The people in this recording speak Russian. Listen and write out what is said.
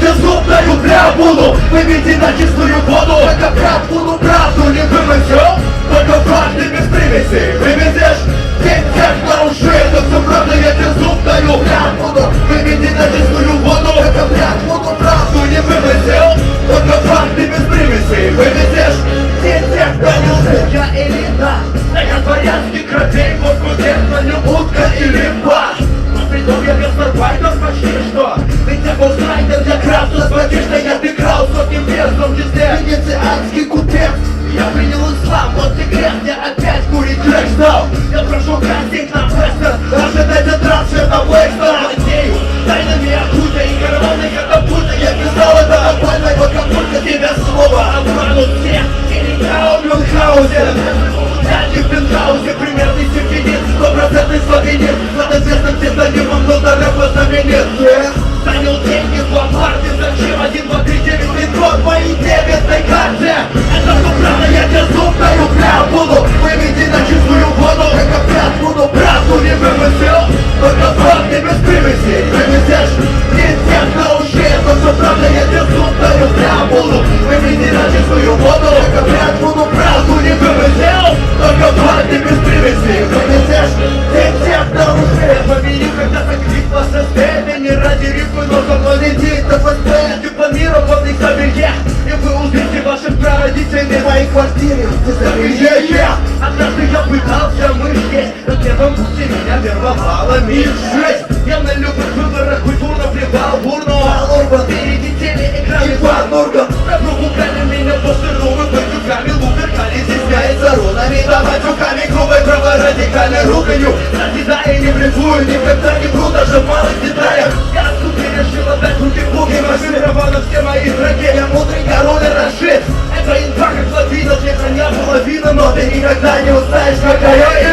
тебе зуб даю тряпуну, выведи на чистую воду. Только правду не вымысел, только факты без примесей. Выведешь тех, кто лжет, но все правда, я тебе зуб даю тряпуну, выведи на чистую воду. Только правду не вымысел, только факты без примесей. Выведешь тех, кто лжет. Я элита, да я дворянский кротей, вот кудесно, не утка или баш. Притом я гастарбайтер почти что. Ведь я гострайдер, я крафту схватишь, что я ты крал сотни мест, в том числе венецианский купец. Я принял ислам, вот секрет, я опять курить трек стал. Я прошу кастинг на Вестер, ожидайте трансфер на Блэкстон. Владею тайнами Акута и карманы катапульта. Я писал это на больной, пока только тебя слово обманут все. Или я в Мюнхгаузен, дальний в пентхаусе, примерный симфонит, 100% слабенец. Под известным псевдонимом, но на рэп знаменит. Занял деньги в ломбарде, зачем 1, 2, 3, 9 пин-код моей дебетной карте? Это все правда, я тебе зуб даю тряпуну, выведи на чистую воду. Как правду не вымысел, только факты без примесей. Вывезешь не тех, кто лжет, но все правда, я тебе зуб даю тряпуну, выведи на чистую воду. Как правду не вымысел, только факты без примесей. Вывезешь не тех, кто лжет. Помяни когда-то клип по СССР, не ради рифмы, но чтобы лететь на ФСБ. Дипломированный сомелье, и вы увидите ваших прародителей в моей квартире. Однажды я пытался мышь, на первом пути меня вербовала мисс-6. Я на любых выборах культурно плевал бурно. Урбан, впереди телеэкран Иван Урган. Пропугали меня после румы, бандюками луперкали, стесняется рунами. Давай руками грубой, праворадикальной руганью. Созидая не блефую, никогда не вру, даже в малых деталях. Я раскупил, решил отдать руки в буги, машинированы все мои враги. Я мудрый король и расшит. Это инфа как лавина, для коня половина, но ты никогда не узнаешь, какая